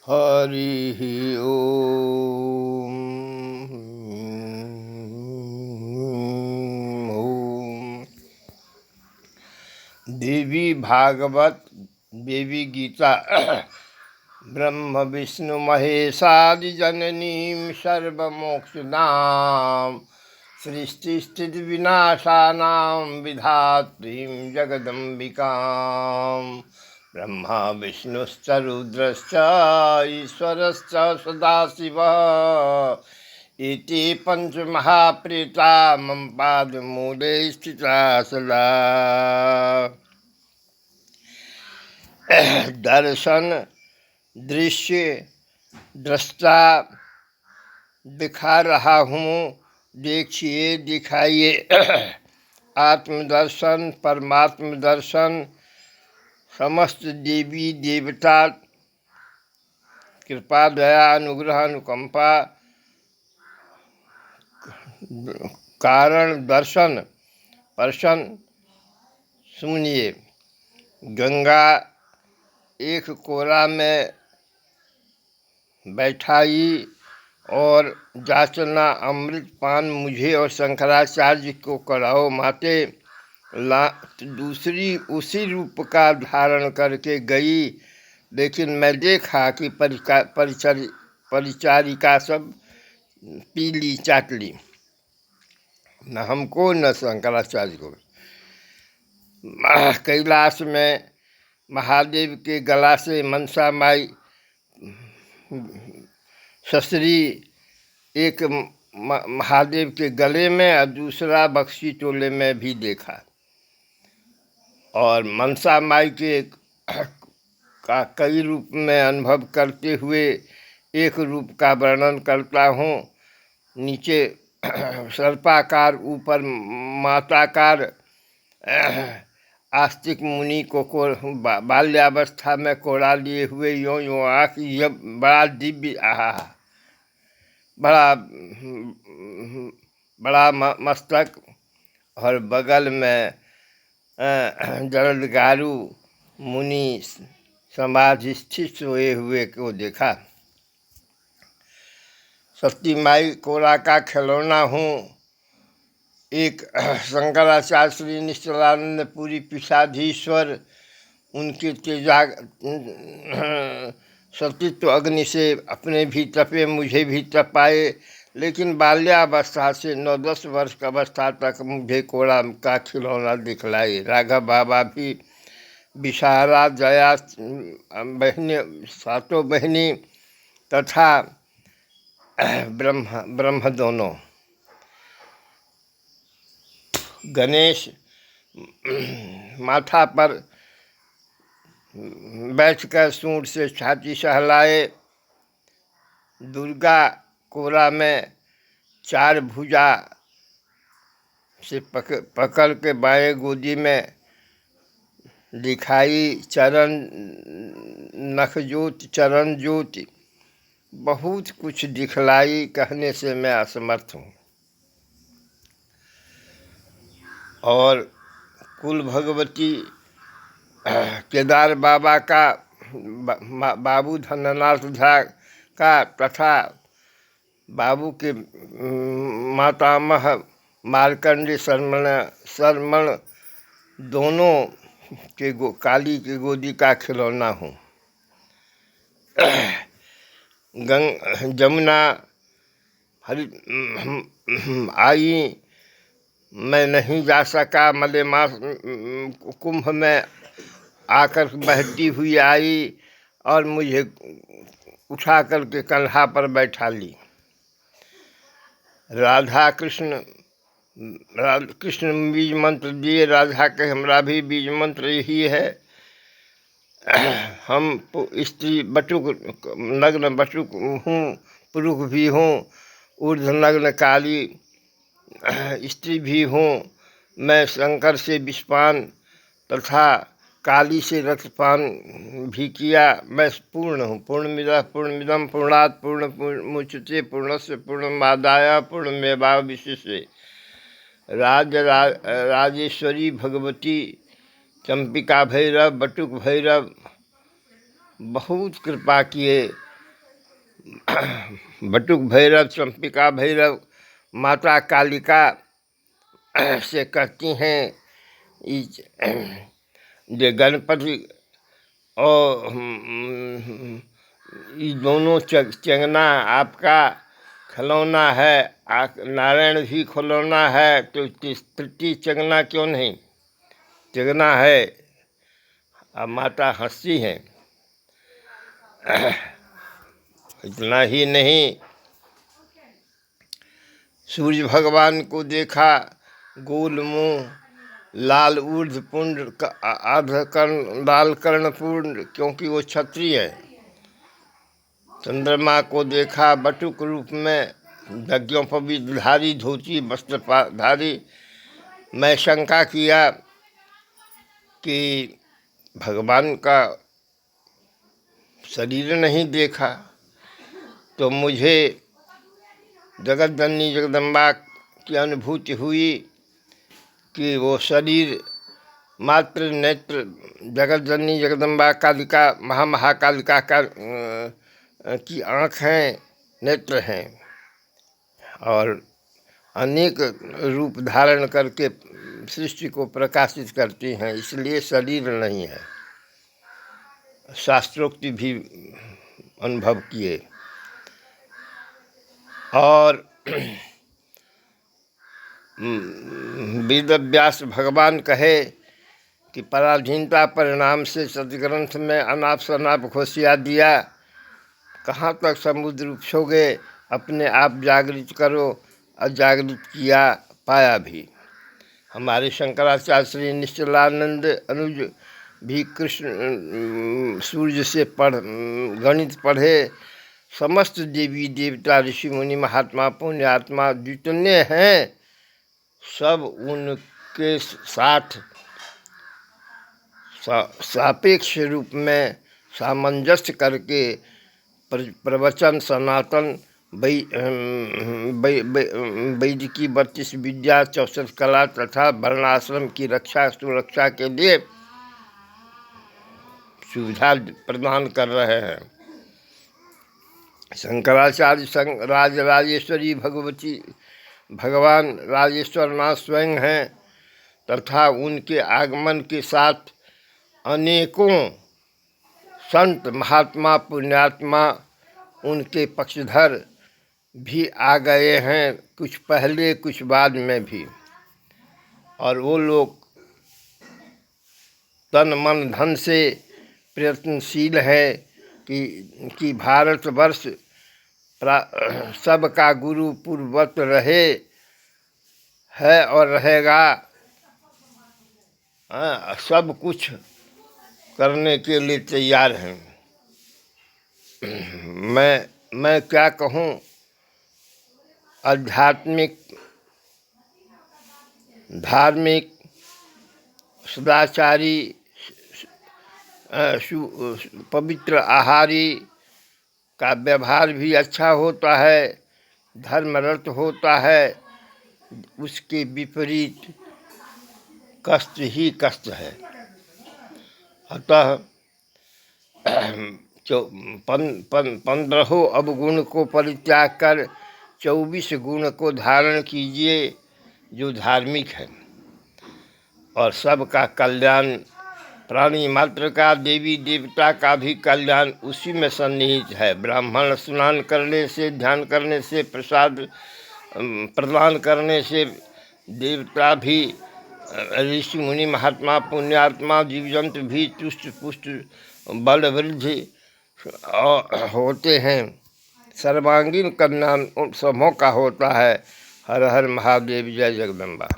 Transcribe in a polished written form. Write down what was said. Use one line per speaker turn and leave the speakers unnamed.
हरि ओम। ओम। देवी भागवत देवी गीता ब्रह्म विष्णु महेशादि जननीं सर्वमोक्षदां सृष्टिस्थिति विनाशानां विधात्रीं जगदम्बिकां ब्रह्मा विष्णुश्च रुद्रश्च ईश्वरश्च सदाशिवः इति पंचमहाप्रेता मम पादमूले स्थिता सदा। दर्शन दृश्य दृष्टा दिखा रहा हूँ, देखिए दिखाइए। आत्मदर्शन परमात्म दर्शन समस्त देवी देवता कृपा दया अनुग्रह अनुकंपा कारण दर्शन पर्शन। सुनिए, गंगा एक कोरा में बैठाई और जाचना अमृत पान मुझे और शंकराचार्य को कराओ माते। दूसरी उसी रूप का धारण करके गई, लेकिन मैं देखा कि परिचारिका सब पीली चाटली, न हमको न शंकराचार्य को। कैलाश में महादेव के गला से मनसा माई ससरी एक महादेव के गले में और दूसरा बक्सी टोले में भी देखा। और मनसा माई के का कई रूप में अनुभव करते हुए एक रूप का वर्णन करता हूँ। नीचे सर्पाकार, ऊपर माताकार आस्तिक मुनि को बाल्यावस्था में कोड़ा लिए हुए यों यों आँख, यह बड़ा दिव्य बड़ा मस्तक, और बगल में जरदगारू मुनि समाधि स्थित सोए हुए को देखा। सती माई कोरा का खिलौना हूँ। एक शंकराचार्य श्री निश्चलानंद पुरी पीठाधीश्वर, उनके तेजा सतीत्व अग्नि से अपने भी तपे, मुझे भी तपाए, लेकिन बाल्यावस्था से 9-10 वर्ष की अवस्था तक मुझे कोड़ा का खिलौना दिखलाई। राघव बाबा भी, विशारा, जया बहनी, सातों बहनी तथा ब्रह्म दोनों। गणेश माथा पर बैठकर सूंड से छाती सहलाए। दुर्गा कोरा में 4 भुजा से पकड़ के बाएं गोदी में दिखाई। चरण नख ज्योति, चरण ज्योति, बहुत कुछ दिखलाई, कहने से मैं असमर्थ हूँ। और कुल भगवती केदार बाबा का, बाबू धननाथ झा का तथा बाबू के मातामह मार्कंडे शर्मण दोनों के काली की गोदी का खिलौना हूँ। जमुना हरि आई, मैं नहीं जा सका। मलेमास कुंभ में आकर बहती हुई आई और मुझे उठा करके कंधा पर बैठा ली। राधा कृष्ण बीज मंत्र दिए। राधा के हमरा भी बीज मंत्र यही है। हम स्त्री बटुक, नग्न बटुक हूँ, पुरुष भी हूँ, ऊर्ध नग्न काली स्त्री भी हूँ। मैं शंकर से विषपान तथा काली से रक्तपान भी किया। मैं पूर्ण हूँ। पूर्णमिदं पूर्णात् पूर्णमुदच्यते पूर्णस्य पूर्णमादाय पूर्णमेवावशिष्यते। राजेश्वरी भगवती, चंपिका भैरव, बटुक भैरव बहुत कृपा किए। बटुक भैरव, चंपिका भैरव, माता कालिका से कहती हैं ये गणपति और ये दोनों चंगना आपका खिलौना है, नारायण भी खिलौना है, तो तृतीय चंगना क्यों नहीं? चंगना है। अब माता हंसती हैं। इतना ही नहीं, सूर्य भगवान को देखा, गोल मुंह, लाल ऊर्ध्व पुंड, आधा कर्ण, लाल कर्णपूर्ण, क्योंकि वो क्षत्रिय है। चंद्रमा को देखा बटुक रूप में, यज्ञोपवीतधारी, धोती वस्त्रधारी। मैं शंका किया कि भगवान का शरीर नहीं देखा, तो मुझे जगत जननी जगदम्बा की अनुभूति हुई कि वो शरीर मात्र नेत्र जगत जननी जगदम्बा कालिका महाकालिका का की आँख हैं, नेत्र हैं, और अनेक रूप धारण करके सृष्टि को प्रकाशित करती हैं, इसलिए शरीर नहीं है। शास्त्रोक्ति भी अनुभव किए। और वेदव्यास भगवान कहे कि पराधीनता परिणाम से सदग्रंथ में अनाप शनाप घोषिया दिया, कहाँ तक समुद्र उपछोगे, अपने आप जागृत करो, अजागृत किया पाया भी। हमारे शंकराचार्य श्री निश्चलानंद अनुज भी कृष्ण सूर्य से गणित पढ़े। समस्त देवी देवता ऋषि मुनि महात्मा पुण्यात्मा जितने हैं, सब उनके साथ सापेक्ष रूप में सामंजस्य करके प्रवचन सनातन वैदिकी 32 विद्या 64 कला तथा वर्णाश्रम की रक्षा सुरक्षा के लिए सुविधा प्रदान कर रहे हैं। शंकराचार्य राजराजेश्वरी भगवती भगवान राजेश्वरनाथ स्वयं हैं, तथा उनके आगमन के साथ अनेकों संत महात्मा पुण्यात्मा उनके पक्षधर भी आ गए हैं, कुछ पहले कुछ बाद में भी। और वो लोग तन मन धन से प्रयत्नशील है कि भारतवर्ष सबका गुरु पूर्ववत रहे है और रहेगा। सब कुछ करने के लिए तैयार हैं। मैं क्या कहूँ, आध्यात्मिक, धार्मिक, सदाचारी, पवित्र आहारी का व्यवहार भी अच्छा होता है, धर्मरत होता है, उसके विपरीत कष्ट ही कष्ट है। अतः 15 अवगुण को परित्याग कर 24 गुण को धारण कीजिए, जो धार्मिक है, और सबका कल्याण, प्राणी मात्र का, देवी देवता का भी कल्याण उसी में सन्निहित है। ब्राह्मण स्नान करने से, ध्यान करने से, प्रसाद प्रदान करने से देवता भी, ऋषि मुनि महात्मा पुण्यात्मा जीव जंतु भी तुष्ट पुष्ट बल वृद्धि होते हैं। सर्वांगीण कल्याण उन सबों का होता है। हर हर महादेव, जय जगदम्बा।